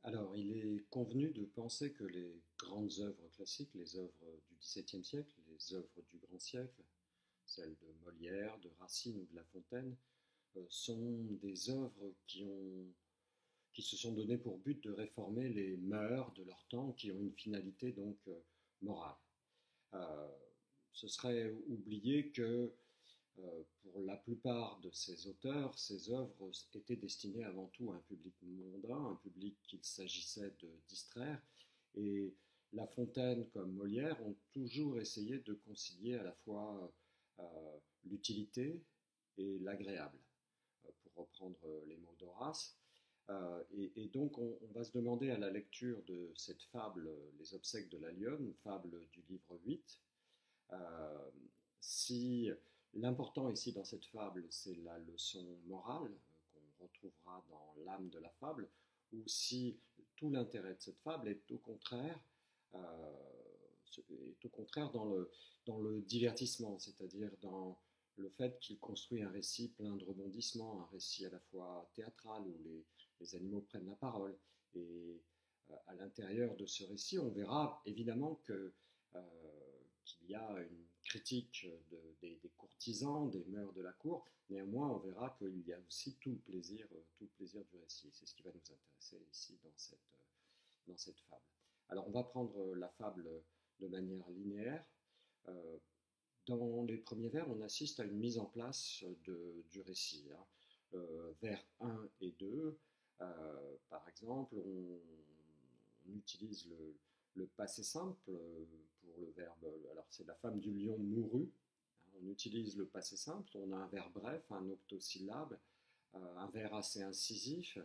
Alors, il est convenu de penser que les grandes œuvres classiques, les œuvres du XVIIe siècle, les œuvres du grand siècle, celles de Molière, de Racine ou de La Fontaine, sont des œuvres qui se sont données pour but de réformer les mœurs de leur temps, qui ont une finalité donc morale. Euh, Ce serait oublier que pour la plupart de ces auteurs, ces œuvres étaient destinées avant tout à un public mondain, un public qu'il s'agissait de distraire. Et La Fontaine comme Molière ont toujours essayé de concilier à la fois l'utilité et l'agréable, pour reprendre les mots d'Horace. Et donc on va se demander à la lecture de cette fable, Les obsèques de la lionne, fable du livre 8, euh, si l'important ici dans cette fable, c'est la leçon morale qu'on retrouvera dans l'âme de la fable, ou si tout l'intérêt de cette fable est au contraire dans le divertissement, c'est-à-dire dans le fait qu'il construit un récit plein de rebondissements, un récit à la fois théâtral où les animaux prennent la parole. Et à l'intérieur de ce récit, on verra évidemment euh, qu'il y a une critique des courtisans, des mœurs de la cour. Néanmoins, on verra qu'il y a aussi tout le plaisir du récit. C'est ce qui va nous intéresser ici dans cette fable. Alors, on va prendre la fable de manière linéaire. Euh, Dans les premiers vers, on assiste à une mise en place du récit. Hein. Vers 1 et 2, par exemple, on utilise le passé simple pour le verbe. Alors, c'est la femme du lion mourut. On utilise le passé simple. On a un verbe bref, un octosyllabe, un vers assez incisif.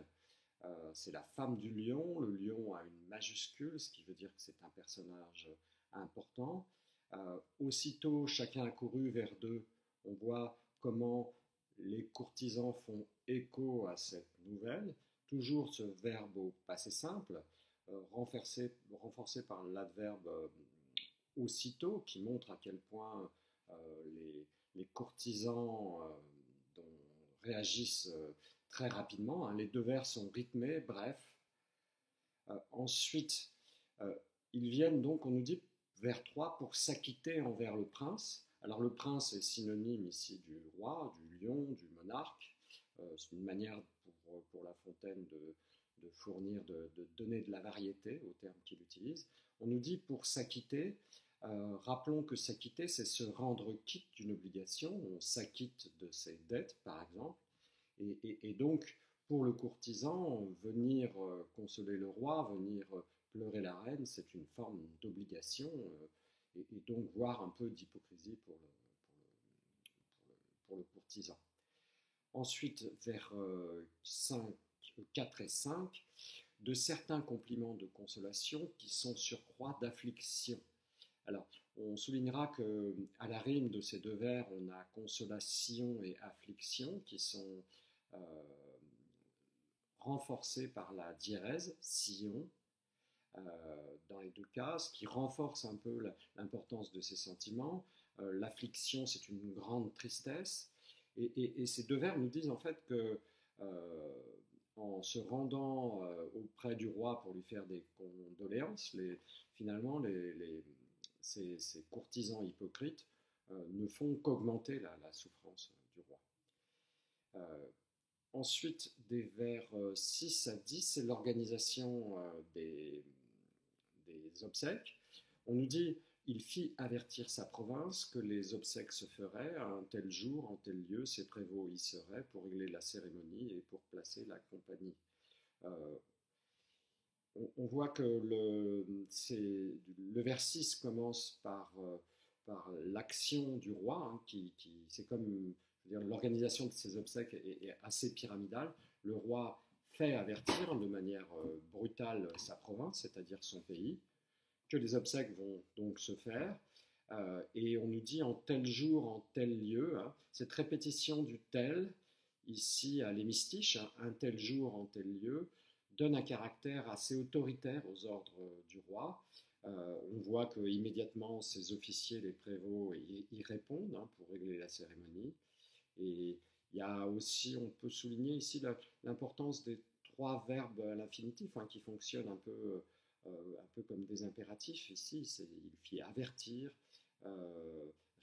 C'est la femme du lion. Le lion a une majuscule, ce qui veut dire que c'est un personnage important. Aussitôt, chacun a couru vers deux. On voit comment les courtisans font écho à cette nouvelle. Toujours ce verbe au passé simple, renforcé par l'adverbe aussitôt, qui montre à quel point les courtisans réagissent très rapidement. Hein. Les deux vers sont rythmés, brefs. Ensuite, euh, ils viennent donc, on nous dit, vers 3 pour s'acquitter envers le prince. Alors le prince est synonyme ici du roi, du lion, du monarque. C'est une manière pour La Fontaine de fournir, de donner de la variété au terme qu'il utilise. On nous dit pour s'acquitter. Rappelons que s'acquitter, c'est se rendre quitte d'une obligation. On s'acquitte de ses dettes, par exemple. Et donc, pour le courtisan, venir consoler le roi, venir pleurer la reine, c'est une forme d'obligation et donc voire un peu d'hypocrisie pour le courtisan. Ensuite, vers 5, 4 et 5, de certains compliments de consolation qui sont surcroît d'affliction. Alors, on soulignera qu'à la rime de ces deux vers, on a consolation et affliction qui sont euh, renforcés par la diérèse, sillon, dans les deux cas, ce qui renforce un peu l'importance de ces sentiments. L'affliction, c'est une grande tristesse. Et ces deux vers nous disent en fait que en se rendant auprès du roi pour lui faire des condoléances, finalement, ces courtisans hypocrites ne font qu'augmenter la souffrance du roi. Euh, Ensuite, des vers 6 à 10, c'est l'organisation des obsèques. On nous dit il fit avertir sa province que les obsèques se feraient à un tel jour, en tel lieu, ses prévôts y seraient pour régler la cérémonie et pour placer la compagnie. Euh, on voit que le vers 6 commence par l'action du roi, hein, c'est comme l'organisation de ces obsèques est assez pyramidale. Le roi fait avertir de manière brutale sa province, c'est-à-dire son pays, que les obsèques vont donc se faire. Et on nous dit en tel jour, en tel lieu. Hein, cette répétition du tel, ici à l'hémistiche, hein, un tel jour, en tel lieu, donne un caractère assez autoritaire aux ordres du roi. On voit que immédiatement ses officiers, les prévôts, y répondent hein, pour régler la cérémonie. Et il y a aussi, on peut souligner ici l'importance des 3 verbes à l'infinitif qui fonctionnent un peu comme des impératifs ici. Il faut avertir,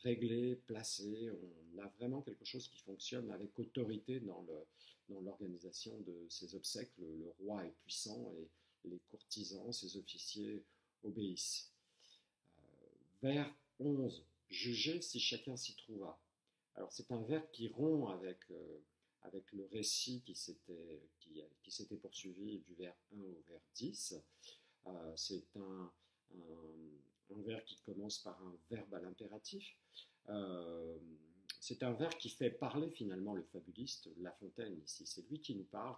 régler, placer. On a vraiment quelque chose qui fonctionne avec autorité dans l'organisation de ces obsèques. Le roi est puissant et les courtisans, ses officiers, obéissent. Vers 11, juger si chacun s'y trouva. Alors c'est un verbe qui rompt avec le récit qui s'était poursuivi du vers 1 au vers 10. C'est un verbe qui commence par un verbe à l'impératif. C'est un verbe qui fait parler finalement le fabuliste La Fontaine ici. C'est lui qui nous parle,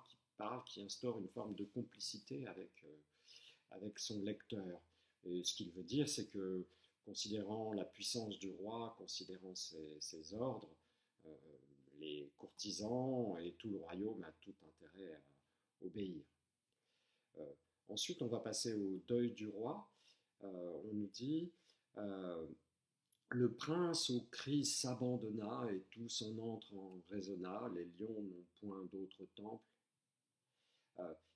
qui instaure une forme de complicité avec son lecteur. Et ce qu'il veut dire, c'est que, considérant la puissance du roi, considérant ses ordres, euh, les courtisans et tout le royaume a tout intérêt à obéir. Euh, Ensuite, on va passer au deuil du roi. On nous dit euh, le prince aux cris s'abandonna et tout son antre en résonna, les lions n'ont point d'autre temple.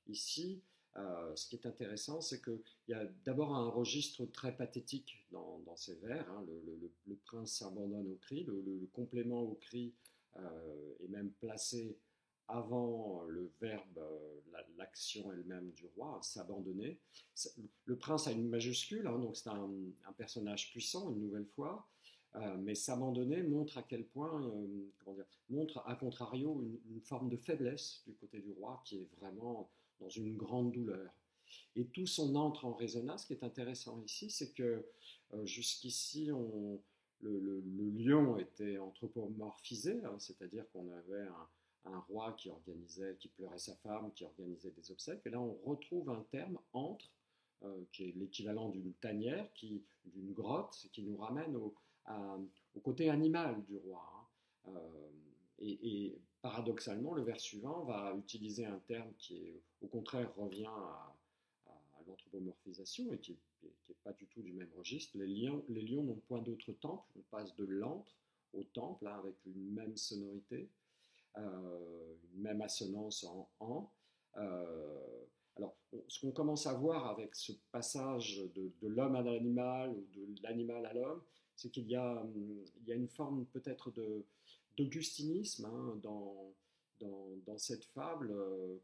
Ici, ce qui est intéressant, c'est qu'il y a d'abord un registre très pathétique dans ces vers. Le prince s'abandonne au cri, le complément au cri est même placé avant le verbe, l'action elle-même du roi, s'abandonner. Le prince a une majuscule, donc c'est un personnage puissant, une nouvelle fois, mais s'abandonner montre à quel point, montre à contrario une forme de faiblesse du côté du roi qui est vraiment dans une grande douleur. Et tout son entre en résonance. Ce qui est intéressant ici, c'est que jusqu'ici, le lion était anthropomorphisé, c'est-à-dire qu'on avait un roi qui pleurait sa femme, qui organisait des obsèques. Et là, on retrouve un terme entre, qui est l'équivalent d'une tanière, d'une grotte, qui nous ramène au côté animal du roi. Et paradoxalement, le vers suivant va utiliser un terme qui, au contraire, revient à l'anthropomorphisation et qui n'est pas du tout du même registre. Les lions n'ont point d'autre temple. On passe de l'antre au temple, avec une même sonorité, une même assonance en. Alors, ce qu'on commence à voir avec ce passage de l'homme à l'animal ou de l'animal à l'homme, c'est qu'il y a une forme peut-être d'augustinisme dans cette fable,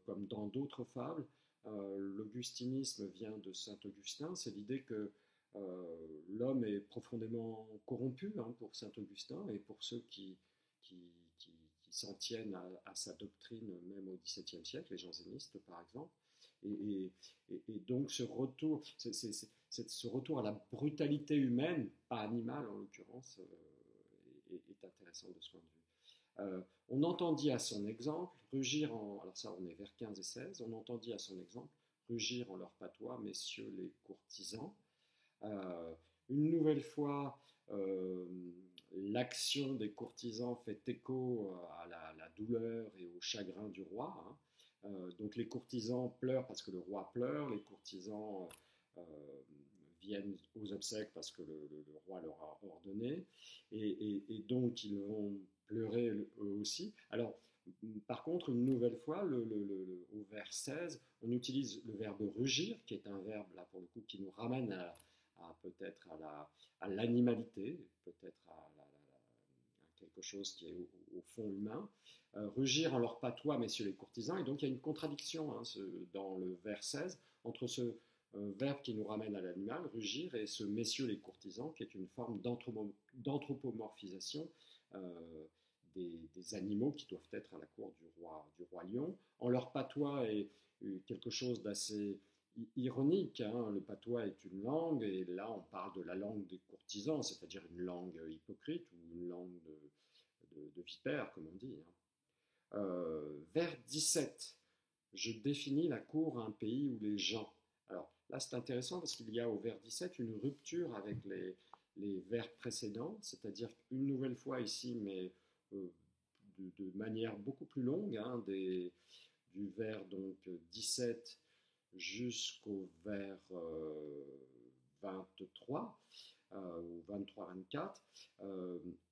comme dans d'autres fables. L'augustinisme vient de saint Augustin, c'est l'idée que l'homme est profondément corrompu pour saint Augustin et pour ceux qui, qui s'en tiennent à sa doctrine même au XVIIe siècle, les jansénistes par exemple. Et donc ce retour, ce retour à la brutalité humaine, pas animale en l'occurrence, est intéressant de ce point de vue. On entendit à son exemple rugir alors ça on est vers 15 et 16, on entendit à son exemple rugir en leur patois, messieurs les courtisans. Une nouvelle fois, l'action des courtisans fait écho à la douleur et au chagrin du roi. Donc les courtisans pleurent parce que le roi pleure, les courtisans viennent aux obsèques parce que le roi leur a ordonné, et donc ils vont pleurer eux aussi. Alors, par contre, une nouvelle fois, au vers 16, on utilise le verbe rugir, qui est un verbe, là, pour le coup, qui nous ramène peut-être à l'animalité, peut-être à quelque chose qui est au fond humain. Rugir en leur patois, messieurs les courtisans. Et donc, il y a une contradiction dans le vers 16 entre ce verbe qui nous ramène à l'animal, rugir, et ce messieurs les courtisans, qui est une forme d'anthropomorphisation des animaux qui doivent être à la cour du roi lion. En leur patois est quelque chose d'assez ironique. Le patois est une langue, et là on parle de la langue des courtisans, c'est-à-dire une langue hypocrite ou une langue de vipère, comme on dit. Vers 17, je définis la cour à un pays où les gens. Alors là c'est intéressant parce qu'il y a au vers 17 une rupture avec les vers précédents, c'est-à-dire une nouvelle fois ici, mais de manière beaucoup plus longue, du vers donc 17 jusqu'au vers 23 ou 23-24.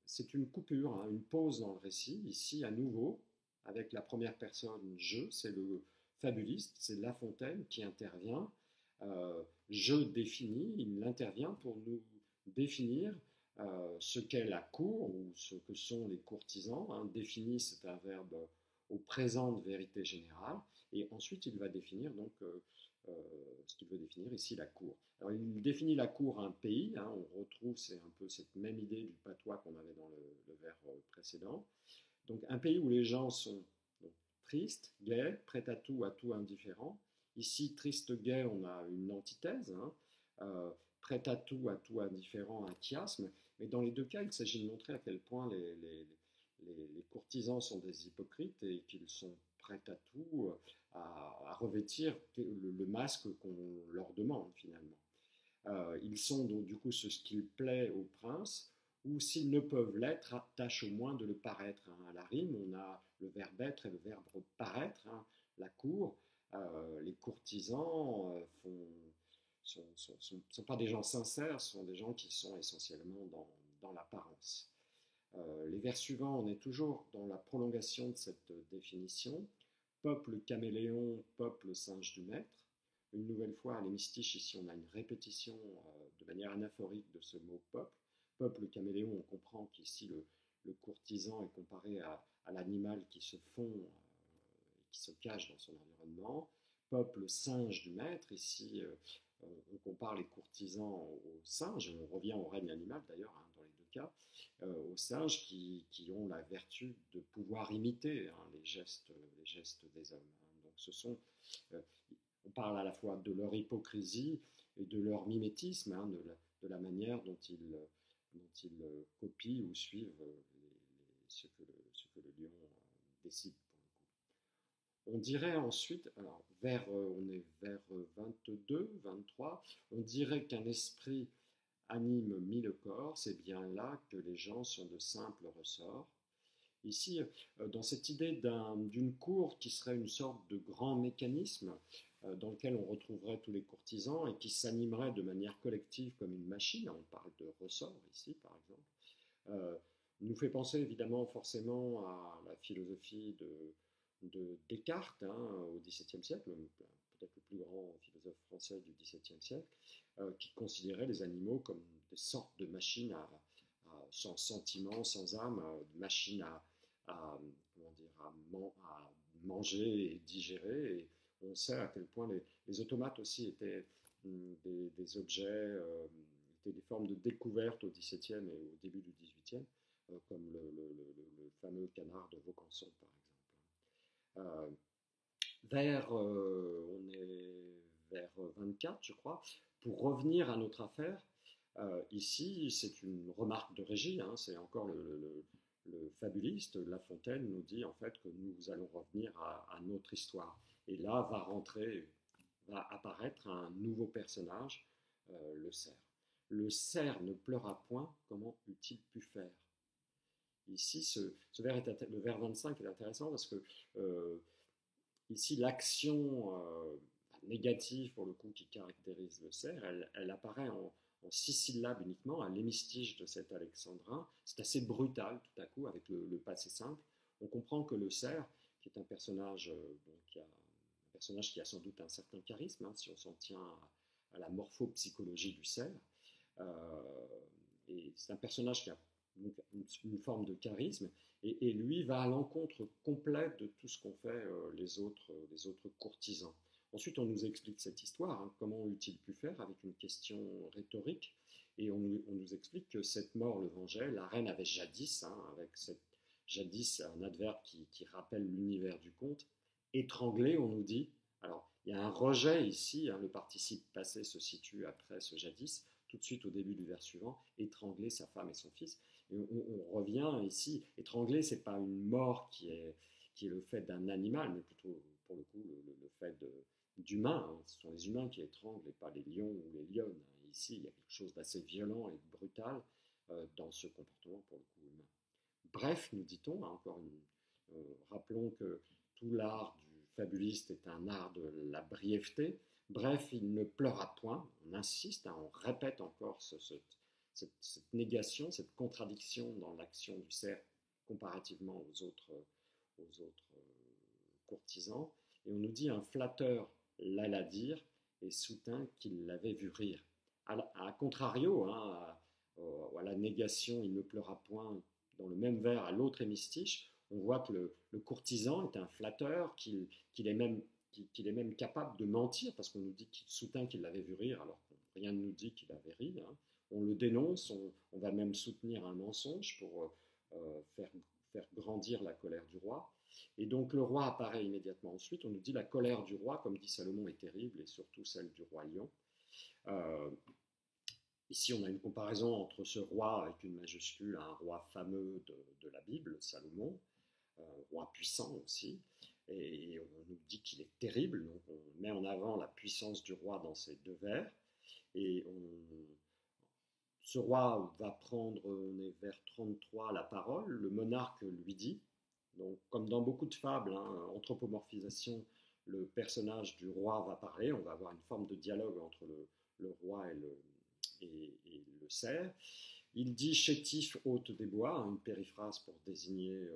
C'est une coupure, une pause dans le récit, ici à nouveau, avec la première personne je, c'est le fabuliste, c'est La Fontaine qui intervient. Je définis, il intervient pour nous définir ce qu'est la cour ou ce que sont les courtisans. Hein. Définir, c'est un verbe au présent de vérité générale. Et ensuite, il va définir donc ce qu'il veut définir ici, la cour. Alors, il définit la cour à un pays. Hein. On retrouve, c'est un peu cette même idée du patois qu'on avait dans le vers précédent. Donc, un pays où les gens sont donc, tristes, gais, prêts à tout indifférent. Ici, triste, gai, on a une antithèse. Hein. Prêt à tout indifférent, un chiasme. Mais dans les deux cas, il s'agit de montrer à quel point les courtisans sont des hypocrites et qu'ils sont prêts à tout, à revêtir le masque qu'on leur demande finalement. Ils sont donc du coup ce qui plaît au prince, ou s'ils ne peuvent l'être, tâche au moins de le paraître. Hein. À la rime, on a le verbe être et le verbe paraître. Hein. La cour, les courtisans sont pas des gens sincères, sont des gens qui sont essentiellement dans l'apparence. Les vers suivants, on est toujours dans la prolongation de cette définition. Peuple caméléon, peuple singe du maître. Une nouvelle fois, à l'hémistiche, ici on a une répétition de manière anaphorique de ce mot peuple. Peuple caméléon, on comprend qu'ici le courtisan est comparé à l'animal qui se fond, qui se cache dans son environnement. Peuple singe du maître, ici on compare les courtisans aux singes, on revient au règne animal d'ailleurs hein, dans les deux cas, aux singes qui ont la vertu de pouvoir imiter hein, les gestes des hommes. Hein. Donc ce sont, on parle à la fois de leur hypocrisie et de leur mimétisme, hein, de la manière dont ils copient ou suivent ce que le lion décide. On dirait ensuite, alors on est vers 22, 23, on dirait qu'un esprit anime mille corps, c'est bien là que les gens sont de simples ressorts. Ici, dans cette idée d'une cour qui serait une sorte de grand mécanisme dans lequel on retrouverait tous les courtisans et qui s'animerait de manière collective comme une machine, on parle de ressorts ici par exemple, nous fait penser évidemment forcément à la philosophie de Descartes hein, au XVIIe siècle, peut-être le plus grand philosophe français du XVIIe siècle, qui considérait les animaux comme des sortes de machines sans sentiment, sans âme, machines à manger et digérer. Et on sait à quel point les automates aussi étaient des objets, étaient des formes de découverte au XVIIe et au début du XVIIIe, comme le fameux canard de Vaucanson par exemple. On est vers 24, je crois. Pour revenir à notre affaire, ici, c'est une remarque de régie, hein, c'est encore le fabuliste, La Fontaine nous dit en fait que nous allons revenir à notre histoire. Et là va apparaître un nouveau personnage, le cerf. Le cerf ne pleura point, comment eût-il pu faire? Ici, le vers 25 est intéressant parce que ici, l'action négative, pour le coup, qui caractérise le cerf, elle apparaît en 6 syllabes uniquement, à l'hémistiche de cet alexandrin. C'est assez brutal, tout à coup, avec le passé simple. On comprend que le cerf, qui est un personnage, qui a sans doute un certain charisme, hein, si on s'en tient à la morphopsychologie du cerf, et c'est un personnage qui a donc une forme de charisme, et lui va à l'encontre complète de tout ce qu'ont fait les autres courtisans. Ensuite, on nous explique cette histoire, hein, comment eût-il pu faire, avec une question rhétorique, et on nous explique que cette mort le vengeait. La reine avait jadis, hein, avec jadis, un adverbe qui rappelle l'univers du conte, étranglé, on nous dit. Alors, il y a un rejet ici, hein, le participe passé se situe après ce jadis, tout de suite au début du vers suivant, étrangler sa femme et son fils. Et on revient ici, étrangler, c'est pas une mort qui est le fait d'un animal, mais plutôt, pour le coup, le fait d'humains. Hein. Ce sont les humains qui étranglent et pas les lions ou les lionnes. Ici, il y a quelque chose d'assez violent et de brutal dans ce comportement, pour le coup, humain. Bref, nous dit-on, hein, rappelons que tout l'art du fabuliste est un art de la brièveté. Bref, il ne pleura point, on insiste, hein, on répète encore cette négation, cette contradiction dans l'action du cerf comparativement aux autres courtisans. Et on nous dit un flatteur l'alla dire et soutint qu'il l'avait vu rire. À contrario, hein, à la négation, il ne pleura point dans le même vers à l'autre hémistiche, on voit que le courtisan est un flatteur, qu'il est même qu'il est même capable de mentir, parce qu'on nous dit qu'il soutint qu'il l'avait vu rire, alors que rien ne nous dit qu'il avait ri. Hein. On le dénonce, on va même soutenir un mensonge pour faire grandir la colère du roi. Et donc le roi apparaît immédiatement ensuite. On nous dit la colère du roi, comme dit Salomon, est terrible, et surtout celle du roi lion. Euh, Ici, on a une comparaison entre ce roi avec une majuscule, un roi fameux de la Bible, Salomon, roi puissant aussi, et on nous dit qu'il est terrible, donc on met en avant la puissance du roi dans ces deux vers, et ce roi va prendre, on est vers 33, la parole, le monarque lui dit, donc comme dans beaucoup de fables, hein, anthropomorphisation, le personnage du roi va parler, on va avoir une forme de dialogue entre le roi et le cerf. Il dit chétif, hôte des bois, une périphrase pour désigner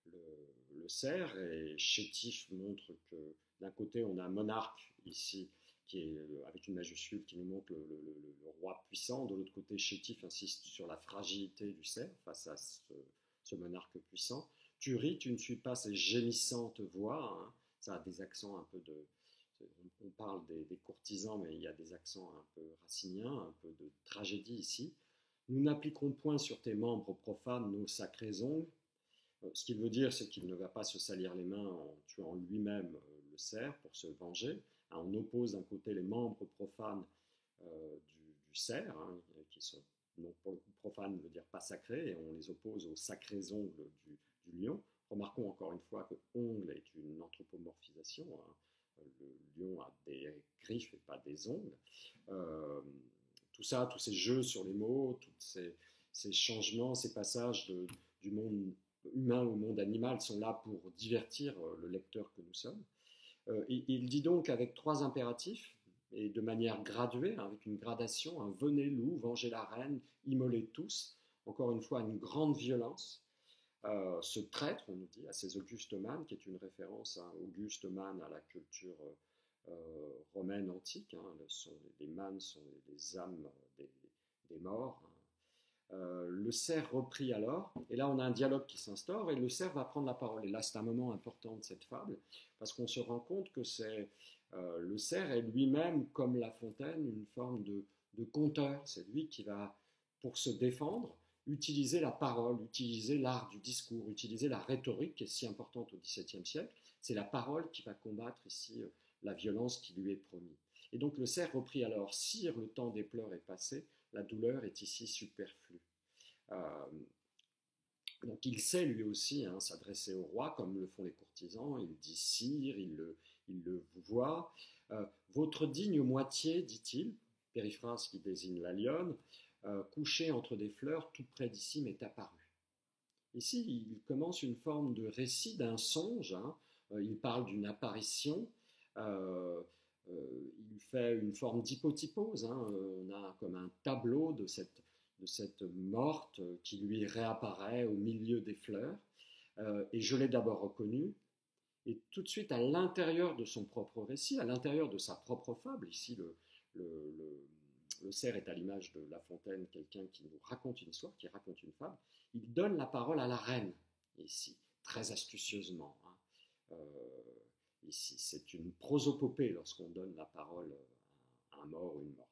le cerf, et chétif montre que d'un côté on a un monarque ici qui est avec une majuscule qui nous montre le roi puissant, de l'autre côté chétif insiste sur la fragilité du cerf face à ce monarque puissant. Tu ris, tu ne suis pas ces gémissantes voix, hein. Ça a des accents un peu de... On parle des courtisans, mais il y a des accents un peu raciniens, un peu de tragédie ici. Nous n'appliquerons point sur tes membres profanes nos sacrés ongles. Ce qu'il veut dire, c'est qu'il ne va pas se salir les mains en tuant lui-même le cerf pour se venger. On oppose d'un côté les membres profanes du cerf, hein, qui sont, non pour le coup profanes veut dire pas sacrés, et on les oppose aux sacrés ongles du lion. Remarquons encore une fois que ongle est une anthropomorphisation. Hein. Le lion a des griffes et pas des ongles. Euh, tout ça, tous ces jeux sur les mots, tous ces changements, ces passages du monde humain au monde animal sont là pour divertir le lecteur que nous sommes. Il dit donc avec trois impératifs, et de manière graduée, avec une gradation, un venez loup, vengez la reine, immolez tous, encore une fois une grande violence. Ce traître, on nous dit, à ces Auguste Man, qui est une référence à Auguste Man, à la culture romaine antique. Hein, les manes sont les âmes des morts. Hein. Le cerf reprit alors, et là on a un dialogue qui s'instaure, et le cerf va prendre la parole. Et là c'est un moment important de cette fable, parce qu'on se rend compte que le cerf est lui-même, comme La Fontaine, une forme de conteur. C'est lui qui va, pour se défendre, utiliser la parole, utiliser l'art du discours, utiliser la rhétorique qui est si importante au XVIIe siècle. C'est la parole qui va combattre ici la violence qui lui est promise. Et donc le cerf reprit alors, sire, le temps des pleurs est passé, la douleur est ici superflue. Donc il sait lui aussi s'adresser au roi comme le font les courtisans, il dit sire, il le voit. Votre digne moitié, dit-il, périphrase qui désigne la lionne, couché entre des fleurs tout près d'ici m'est apparu. Ici il commence une forme de récit d'un songe, hein. Il parle d'une apparition, il fait une forme d'hypotypose, hein. On a comme un tableau de cette morte qui lui réapparaît au milieu des fleurs, et je l'ai d'abord reconnue, et tout de suite à l'intérieur de son propre récit, à l'intérieur de sa propre fable, ici le cerf est à l'image de La Fontaine, quelqu'un qui nous raconte une histoire, qui raconte une fable, il donne la parole à la reine, ici, très astucieusement. Hein. Ici, c'est une prosopopée lorsqu'on donne la parole à un mort ou une morte.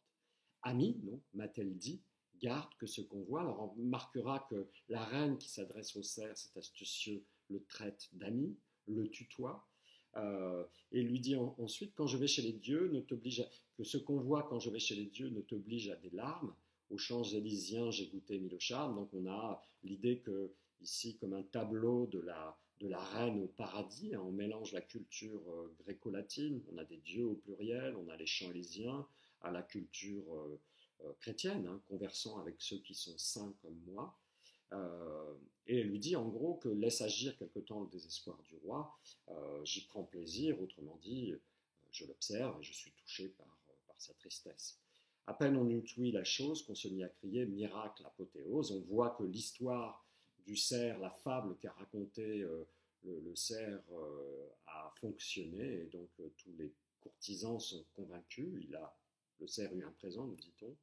Ami, non, m'a-t-elle dit, garde que ce qu'on voit. Alors on remarquera que la reine qui s'adresse au cerf, cet astucieux, le traite d'ami, le tutoie, et lui dit ensuite, quand je vais chez les dieux, que ce qu'on voit quand je vais chez les dieux ne t'oblige à des larmes. Aux Champs-Élysiens, j'ai goûté mille charmes. Donc on a l'idée que ici, comme un tableau de la reine au paradis, hein, on mélange la culture gréco-latine, on a des dieux au pluriel, on a les Champs-Élysiens, à la culture chrétienne, hein, conversant avec ceux qui sont saints comme moi. Et elle lui dit en gros que laisse agir quelque temps le désespoir du roi, j'y prends plaisir, autrement dit, je l'observe et je suis touché par sa tristesse. À peine on eut ouï la chose qu'on se mit à crier miracle, apothéose. On voit que l'histoire du cerf, la fable qu'a racontée le cerf a fonctionné et donc tous les courtisans sont convaincus. Le cerf eut un présent, nous dit-on,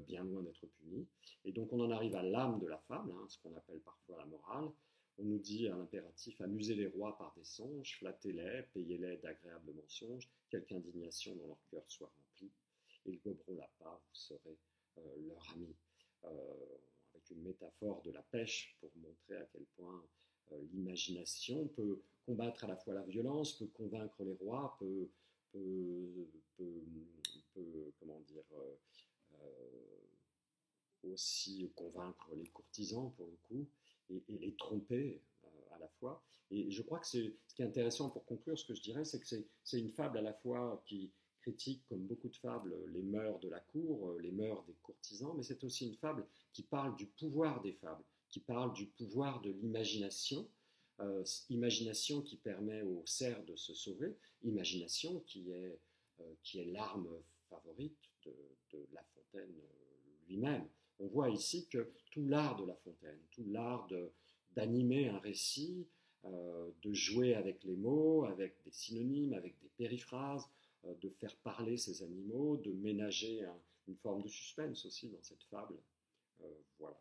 bien loin d'être puni. Et donc on en arrive à l'âme de la fable, hein, ce qu'on appelle parfois la morale. On nous dit à l'impératif: amusez les rois par des songes, flattez-les, payez-les d'agréables mensonges, quelque indignation dans leur cœur soit remplie. Ils goberont la part, vous serez leur ami. Avec une métaphore de la pêche pour montrer à quel point l'imagination peut combattre à la fois la violence, peut convaincre les rois, peut, peut, comment dire, aussi convaincre les courtisans pour le coup, et les tromper à la fois. Et je crois que ce qui est intéressant pour conclure, ce que je dirais, c'est que c'est une fable à la fois qui critique, comme beaucoup de fables, les mœurs de la cour, les mœurs des courtisans, mais c'est aussi une fable qui parle du pouvoir des fables, qui parle du pouvoir de l'imagination, imagination qui permet au cerf de se sauver, imagination qui est l'arme favorite de La Fontaine lui-même. On voit ici que tout l'art de La Fontaine, tout l'art d'animer un récit, de jouer avec les mots, avec des synonymes, avec des périphrases, de faire parler ces animaux, de ménager une forme de suspense aussi dans cette fable. Voilà.